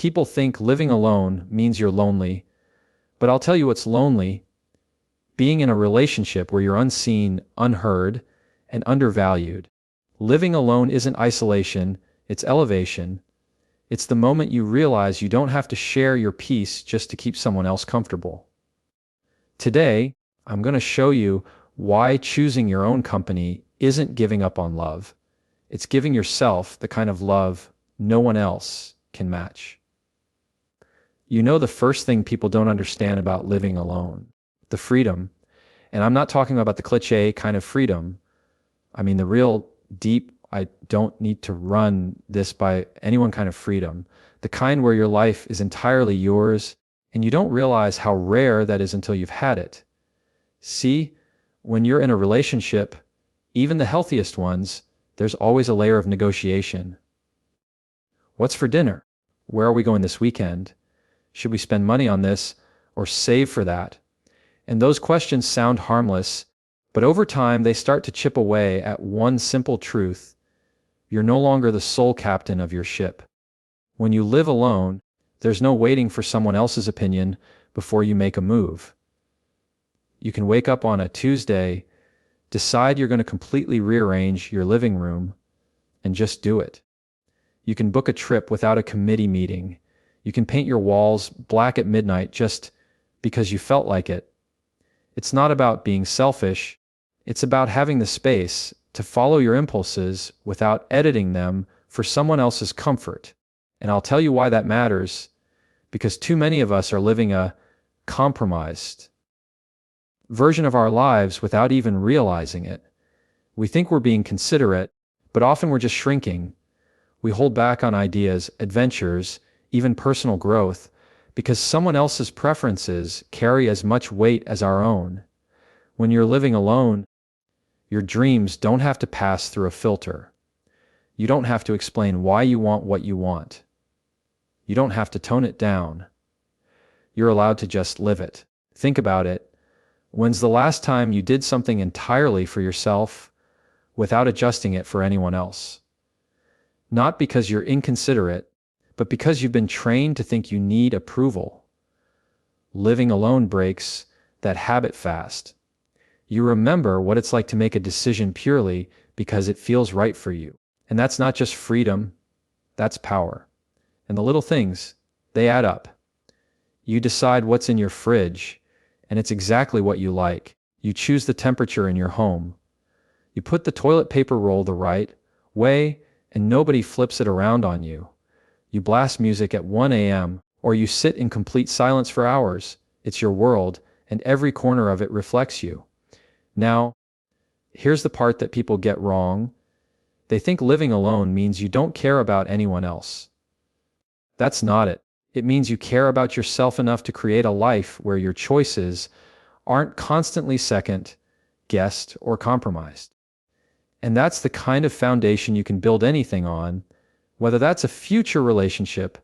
People think living alone means you're lonely, but I'll tell you what's lonely: being in a relationship where you're unseen, unheard, and undervalued. Living alone isn't isolation, it's elevation. It's the moment you realize you don't have to share your peace just to keep someone else comfortable. Today, I'm going to show you why choosing your own company isn't giving up on love. It's giving yourself the kind of love no one else can match. You know, the first thing people don't understand about living alone, the freedom. And I'm not talking about the cliché kind of freedom. I mean the real deep, I don't need to run this by anyone kind of freedom. The kind where your life is entirely yours and you don't realize how rare that is until you've had it. See, when you're in a relationship, even the healthiest ones, there's always a layer of negotiation. What's for dinner? Where are we going this weekend? Should we spend money on this or save for that? And those questions sound harmless, but over time they start to chip away at one simple truth: you're no longer the sole captain of your ship. When you live alone, there's no waiting for someone else's opinion before you make a move. You can wake up on a Tuesday, decide you're going to completely rearrange your living room, and just do it. You can book a trip without a committee meeting. You can paint your walls black at midnight just because you felt like it. It's not about being selfish. It's about having the space to follow your impulses without editing them for someone else's comfort. And I'll tell you why that matters, because too many of us are living a compromised version of our lives without even realizing it. We think we're being considerate, but often we're just shrinking. We hold back on ideas, adventures, even personal growth, because someone else's preferences carry as much weight as our own. When you're living alone, your dreams don't have to pass through a filter. You don't have to explain why you want what you want. You don't have to tone it down. You're allowed to just live it. Think about it. When's the last time you did something entirely for yourself without adjusting it for anyone else? Not because you're inconsiderate, but because you've been trained to think you need approval. Living alone breaks that habit fast. You remember what it's like to make a decision purely because it feels right for you. And that's not just freedom, that's power. And the little things, they add up. You decide what's in your fridge, and it's exactly what you like. You choose the temperature in your home. You put the toilet paper roll the right way, and nobody flips it around on you. You blast music at 1 a.m., or you sit in complete silence for hours. It's your world, and every corner of it reflects you. Now, here's the part that people get wrong. They think living alone means you don't care about anyone else. That's not it. It means you care about yourself enough to create a life where your choices aren't constantly second, guessed, or compromised. And that's the kind of foundation you can build anything on, whether that's a future relationship,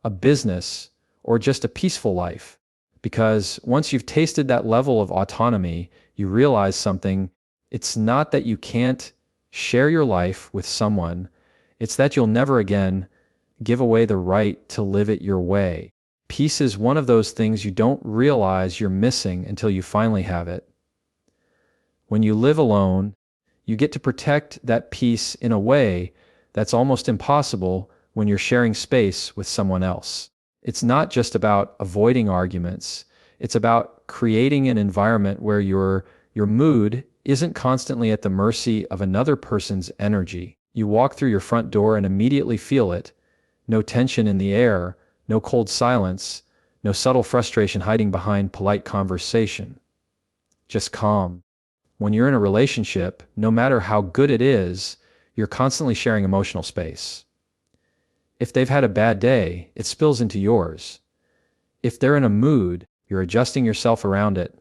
a business, or just a peaceful life. Because once you've tasted that level of autonomy, you realize something. It's not that you can't share your life with someone. It's that you'll never again give away the right to live it your way. Peace is one of those things you don't realize you're missing until you finally have it. When you live alone, you get to protect that peace in a way that's almost impossible when you're sharing space with someone else. It's not just about avoiding arguments. It's about creating an environment where your mood isn't constantly at the mercy of another person's energy. You walk through your front door and immediately feel it. No tension in the air, no cold silence, no subtle frustration hiding behind polite conversation. Just calm. When you're in a relationship, no matter how good it is, you're constantly sharing emotional space. If they've had a bad day, it spills into yours. If they're in a mood, you're adjusting yourself around it.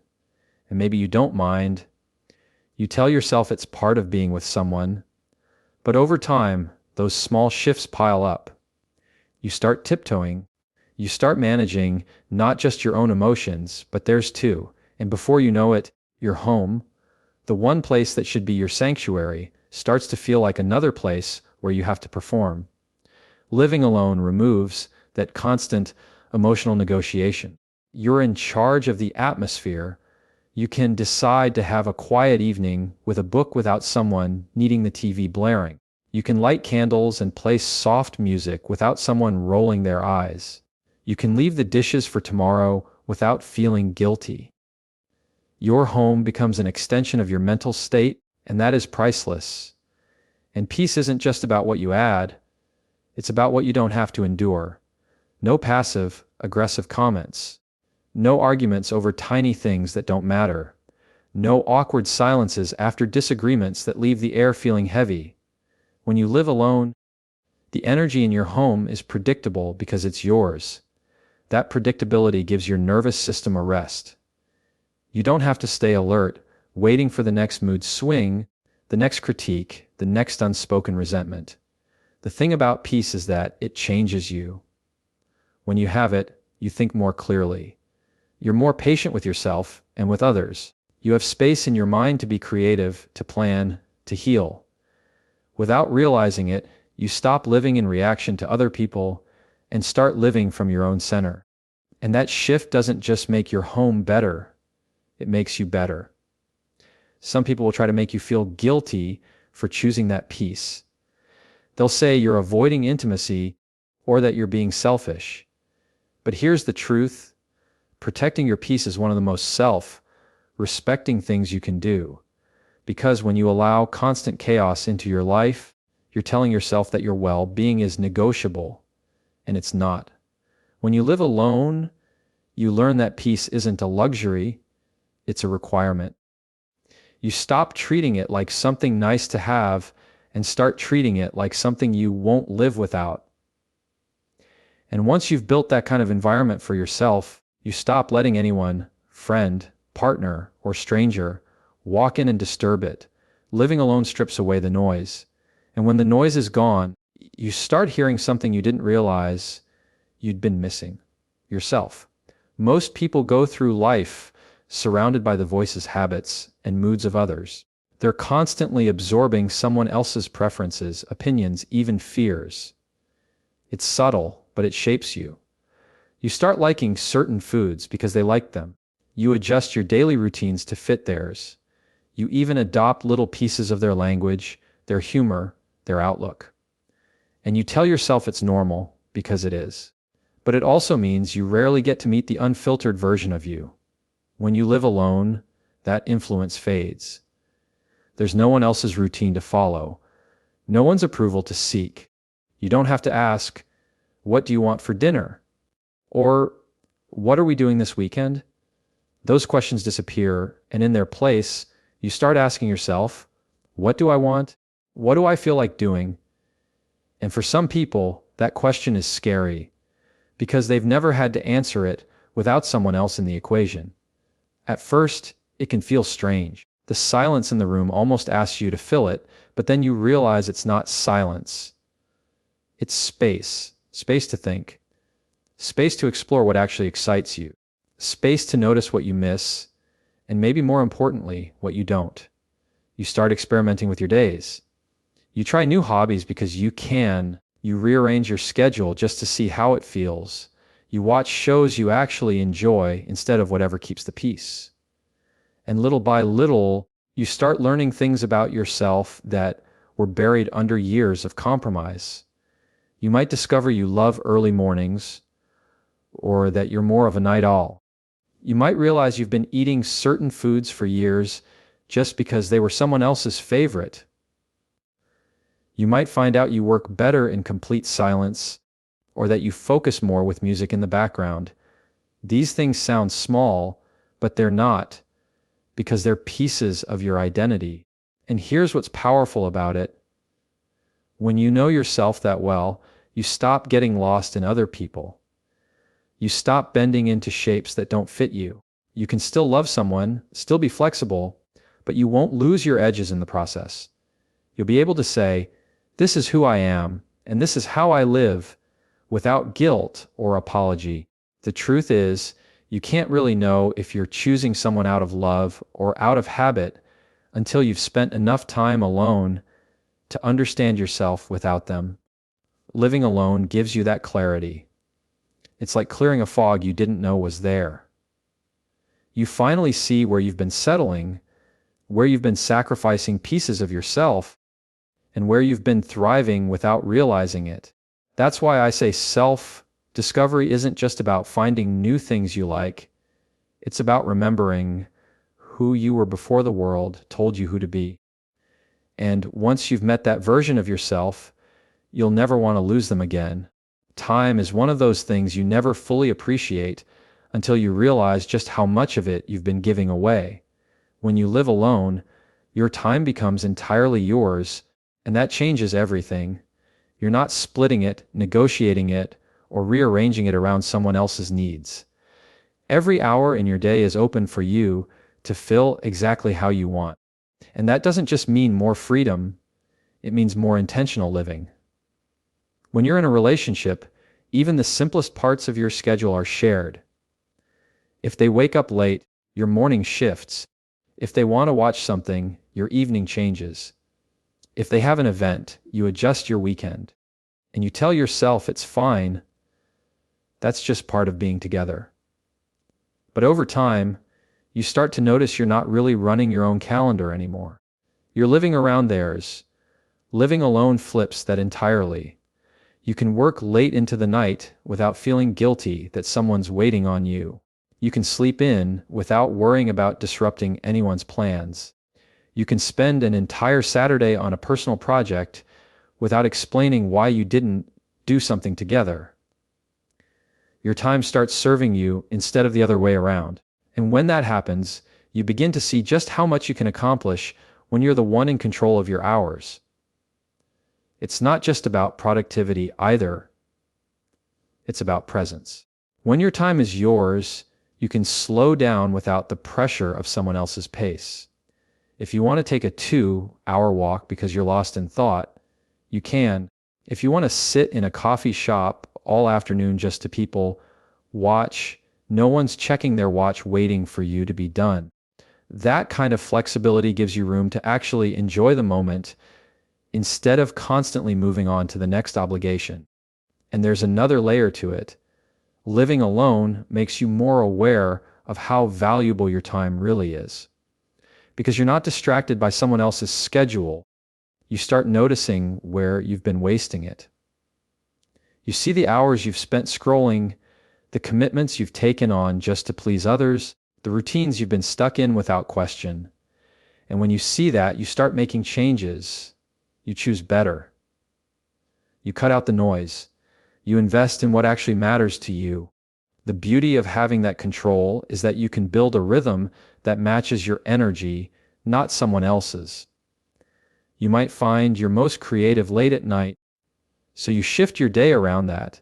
And maybe you don't mind. You tell yourself it's part of being with someone. But over time, those small shifts pile up. You start tiptoeing. You start managing not just your own emotions, but theirs too. And before you know it, your home, the one place that should be your sanctuary, starts to feel like another place where you have to perform. Living alone removes that constant emotional negotiation. You're in charge of the atmosphere. You can decide to have a quiet evening with a book without someone needing the TV blaring. You can light candles and play soft music without someone rolling their eyes. You can leave the dishes for tomorrow without feeling guilty. Your home becomes an extension of your mental state, and that is priceless. And peace isn't just about what you add, it's about what you don't have to endure. No passive, aggressive comments. No arguments over tiny things that don't matter. No awkward silences after disagreements that leave the air feeling heavy. When you live alone, the energy in your home is predictable because it's yours. That predictability gives your nervous system a rest. You don't have to stay alert, waiting for the next mood swing, the next critique, the next unspoken resentment. The thing about peace is that it changes you. When you have it, you think more clearly. You're more patient with yourself and with others. You have space in your mind to be creative, to plan, to heal. Without realizing it, you stop living in reaction to other people and start living from your own center. And that shift doesn't just make your home better, it makes you better. Some people will try to make you feel guilty for choosing that peace. They'll say you're avoiding intimacy or that you're being selfish. But here's the truth. Protecting your peace is one of the most self-respecting things you can do. Because when you allow constant chaos into your life, you're telling yourself that your well-being is negotiable, and it's not. When you live alone, you learn that peace isn't a luxury, it's a requirement. You stop treating it like something nice to have and start treating it like something you won't live without. And once you've built that kind of environment for yourself, you stop letting anyone, friend, partner, or stranger, walk in and disturb it. Living alone strips away the noise. And when the noise is gone, you start hearing something you didn't realize you'd been missing: yourself. Most people go through life surrounded by the voices, habits, and moods of others. They're constantly absorbing someone else's preferences, opinions, even fears. It's subtle, but it shapes you. You start liking certain foods because they like them. You adjust your daily routines to fit theirs. You even adopt little pieces of their language, their humor, their outlook. And you tell yourself it's normal because it is. But it also means you rarely get to meet the unfiltered version of you. When you live alone, that influence fades. There's no one else's routine to follow, no one's approval to seek. You don't have to ask, "What do you want for dinner?" Or, "What are we doing this weekend?" Those questions disappear, and in their place, you start asking yourself, "What do I want? What do I feel like doing?" And for some people, that question is scary, because they've never had to answer it without someone else in the equation. At first, it can feel strange. The silence in the room almost asks you to fill it, but then you realize it's not silence. It's space. Space to think. Space to explore what actually excites you. Space to notice what you miss, and maybe more importantly, what you don't. You start experimenting with your days. You try new hobbies because you can. You rearrange your schedule just to see how it feels. You watch shows you actually enjoy instead of whatever keeps the peace. And little by little, you start learning things about yourself that were buried under years of compromise. You might discover you love early mornings, or that you're more of a night owl. You might realize you've been eating certain foods for years just because they were someone else's favorite. You might find out you work better in complete silence, or that you focus more with music in the background. These things sound small, but they're not, because they're pieces of your identity. And here's what's powerful about it. When you know yourself that well, you stop getting lost in other people. You stop bending into shapes that don't fit you. You can still love someone, still be flexible, but you won't lose your edges in the process. You'll be able to say, "This is who I am, and this is how I live," without guilt or apology. The truth is, you can't really know if you're choosing someone out of love or out of habit until you've spent enough time alone to understand yourself without them. Living alone gives you that clarity. It's like clearing a fog you didn't know was there. You finally see where you've been settling, where you've been sacrificing pieces of yourself, and where you've been thriving without realizing it. That's why I say self-discovery isn't just about finding new things you like. It's about remembering who you were before the world told you who to be. And once you've met that version of yourself, you'll never want to lose them again. Time is one of those things you never fully appreciate until you realize just how much of it you've been giving away. When you live alone, your time becomes entirely yours, and that changes everything. You're not splitting it, negotiating it, or rearranging it around someone else's needs. Every hour in your day is open for you to fill exactly how you want. And that doesn't just mean more freedom, it means more intentional living. When you're in a relationship, even the simplest parts of your schedule are shared. If they wake up late, your morning shifts. If they want to watch something, your evening changes. If they have an event, you adjust your weekend. And you tell yourself it's fine. That's just part of being together. But over time, you start to notice you're not really running your own calendar anymore. You're living around theirs. Living alone flips that entirely. You can work late into the night without feeling guilty that someone's waiting on you. You can sleep in without worrying about disrupting anyone's plans. You can spend an entire Saturday on a personal project without explaining why you didn't do something together. Your time starts serving you instead of the other way around. And when that happens, you begin to see just how much you can accomplish when you're the one in control of your hours. It's not just about productivity either. It's about presence. When your time is yours, you can slow down without the pressure of someone else's pace. If you want to take a 2-hour walk because you're lost in thought, you can. If you want to sit in a coffee shop all afternoon just to people watch, no one's checking their watch waiting for you to be done. That kind of flexibility gives you room to actually enjoy the moment instead of constantly moving on to the next obligation. And there's another layer to it. Living alone makes you more aware of how valuable your time really is. Because you're not distracted by someone else's schedule, you start noticing where you've been wasting it. You see the hours you've spent scrolling, the commitments you've taken on just to please others, the routines you've been stuck in without question. And when you see that, you start making changes. You choose better. You cut out the noise. You invest in what actually matters to you. The beauty of having that control is that you can build a rhythm that matches your energy, not someone else's. You might find you're most creative late at night, so you shift your day around that.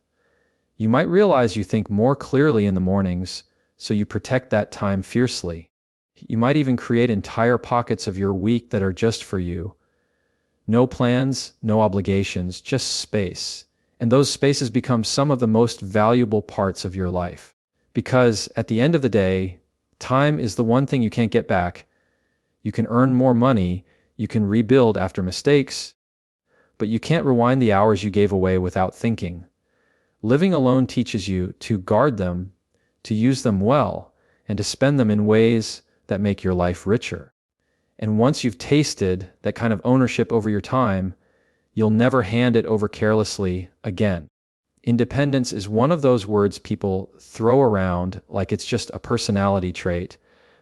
You might realize you think more clearly in the mornings, so you protect that time fiercely. You might even create entire pockets of your week that are just for you. No plans, no obligations, just space. And those spaces become some of the most valuable parts of your life. Because at the end of the day, time is the one thing you can't get back. You can earn more money, you can rebuild after mistakes, but you can't rewind the hours you gave away without thinking. Living alone teaches you to guard them, to use them well, and to spend them in ways that make your life richer. And once you've tasted that kind of ownership over your time, you'll never hand it over carelessly again. Independence is one of those words people throw around like it's just a personality trait,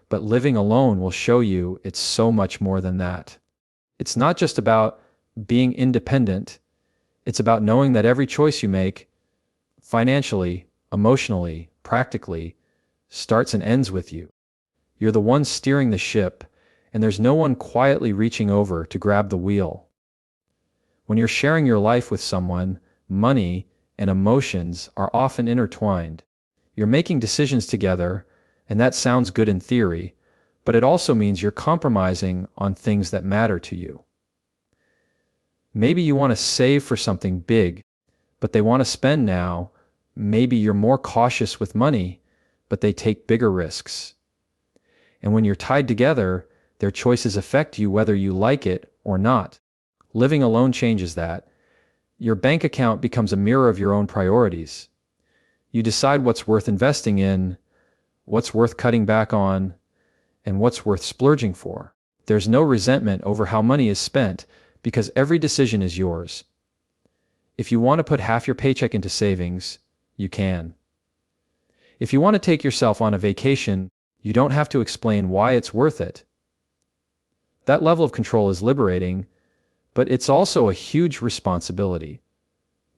but living alone will show you it's so much more than that. It's not just about being independent, it's about knowing that every choice you make, financially, emotionally, practically, starts and ends with you. You're the one steering the ship, and there's no one quietly reaching over to grab the wheel. When you're sharing your life with someone, money and emotions are often intertwined. You're making decisions together, and that sounds good in theory, but it also means you're compromising on things that matter to you. Maybe you want to save for something big, but they want to spend now. Maybe you're more cautious with money, but they take bigger risks. And when you're tied together, their choices affect you whether you like it or not. Living alone changes that. Your bank account becomes a mirror of your own priorities. You decide what's worth investing in, what's worth cutting back on, and what's worth splurging for. There's no resentment over how money is spent because every decision is yours. If you want to put half your paycheck into savings, you can. If you want to take yourself on a vacation, you don't have to explain why it's worth it. That level of control is liberating, but it's also a huge responsibility.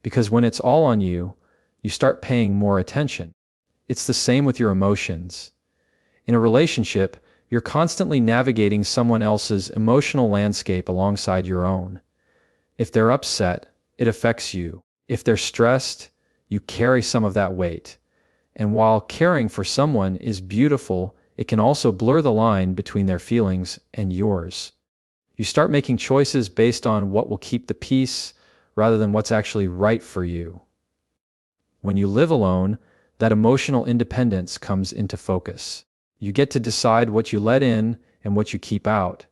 Because when it's all on you, you start paying more attention. It's the same with your emotions. In a relationship, you're constantly navigating someone else's emotional landscape alongside your own. If they're upset, it affects you. If they're stressed, you carry some of that weight. And while caring for someone is beautiful, it can also blur the line between their feelings and yours. You start making choices based on what will keep the peace rather than what's actually right for you. When you live alone, that emotional independence comes into focus. You get to decide what you let in and what you keep out.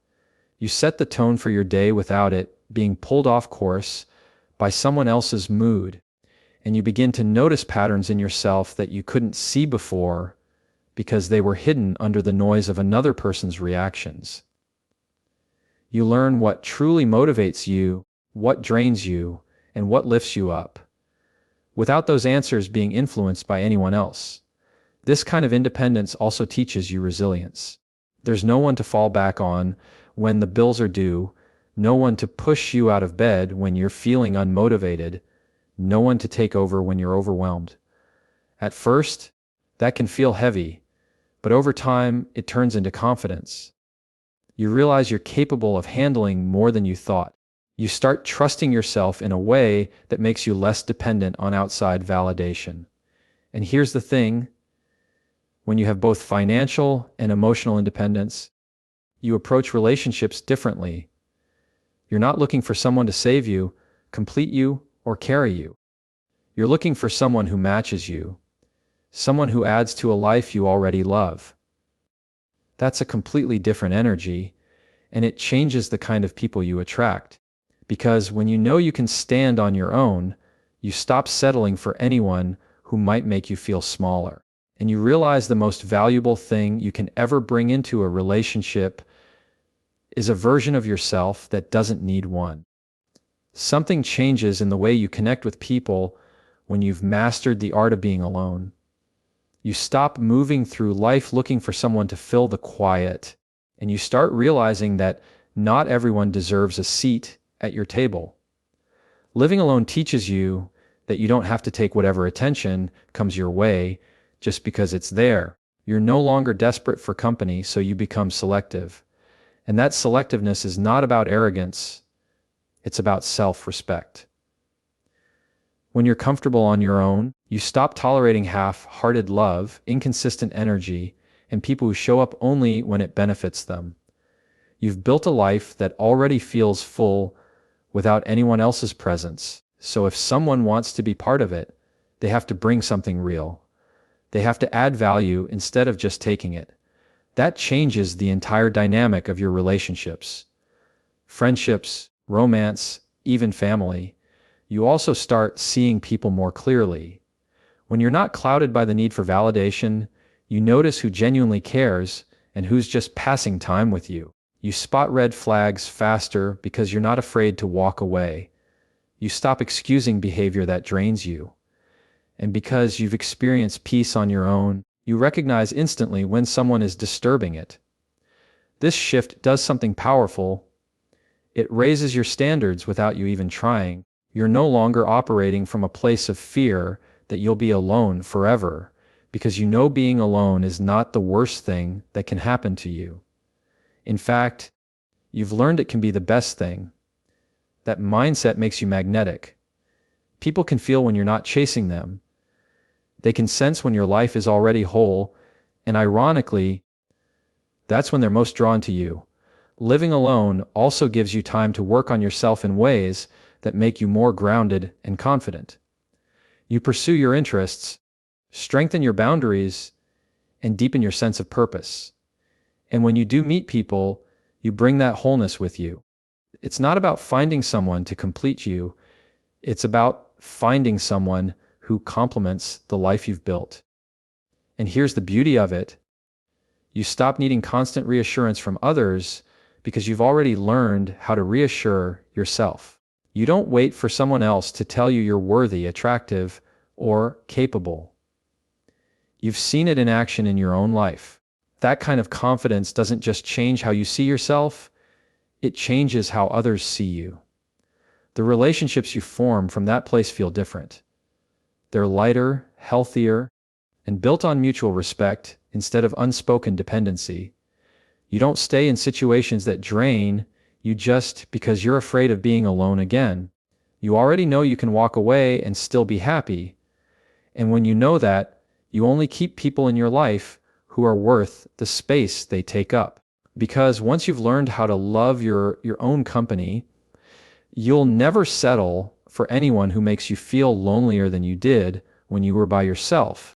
You set the tone for your day without it being pulled off course by someone else's mood, and you begin to notice patterns in yourself that you couldn't see before because they were hidden under the noise of another person's reactions. You learn what truly motivates you, what drains you, and what lifts you up, without those answers being influenced by anyone else. This kind of independence also teaches you resilience. There's no one to fall back on when the bills are due, no one to push you out of bed when you're feeling unmotivated, no one to take over when you're overwhelmed. At first, that can feel heavy, but over time, it turns into confidence. You realize you're capable of handling more than you thought. You start trusting yourself in a way that makes you less dependent on outside validation. And here's the thing, when you have both financial and emotional independence, you approach relationships differently. You're not looking for someone to save you, complete you, or carry you. You're looking for someone who matches you, someone who adds to a life you already love. That's a completely different energy, and it changes the kind of people you attract. Because when you know you can stand on your own, you stop settling for anyone who might make you feel smaller. And you realize the most valuable thing you can ever bring into a relationship is a version of yourself that doesn't need one. Something changes in the way you connect with people when you've mastered the art of being alone. You stop moving through life looking for someone to fill the quiet, and you start realizing that not everyone deserves a seat at your table. Living alone teaches you that you don't have to take whatever attention comes your way just because it's there. You're no longer desperate for company, so you become selective. And that selectiveness is not about arrogance, it's about self-respect. When you're comfortable on your own, you stop tolerating half-hearted love, inconsistent energy, and people who show up only when it benefits them. You've built a life that already feels full without anyone else's presence. So if someone wants to be part of it, they have to bring something real. They have to add value instead of just taking it. That changes the entire dynamic of your relationships. Friendships, romance, even family. You also start seeing people more clearly. When you're not clouded by the need for validation, you notice who genuinely cares and who's just passing time with you. You spot red flags faster because you're not afraid to walk away. You stop excusing behavior that drains you. And because you've experienced peace on your own, you recognize instantly when someone is disturbing it. This shift does something powerful. It raises your standards without you even trying. You're no longer operating from a place of fear that you'll be alone forever, because you know being alone is not the worst thing that can happen to you. In fact, you've learned it can be the best thing. That mindset makes you magnetic. People can feel when you're not chasing them. They can sense when your life is already whole, and ironically, that's when they're most drawn to you. Living alone also gives you time to work on yourself in ways that make you more grounded and confident. You pursue your interests, strengthen your boundaries, and deepen your sense of purpose. And when you do meet people, you bring that wholeness with you. It's not about finding someone to complete you. It's about finding someone who complements the life you've built. And here's the beauty of it. You stop needing constant reassurance from others because you've already learned how to reassure yourself. You don't wait for someone else to tell you you're worthy, attractive, or capable. You've seen it in action in your own life. That kind of confidence doesn't just change how you see yourself, it changes how others see you. The relationships you form from that place feel different. They're lighter, healthier, and built on mutual respect instead of unspoken dependency. You don't stay in situations that drain you just because you're afraid of being alone again. You already know you can walk away and still be happy. And when you know that, you only keep people in your life who are worth the space they take up. Because once you've learned how to love your own company, you'll never settle for anyone who makes you feel lonelier than you did when you were by yourself.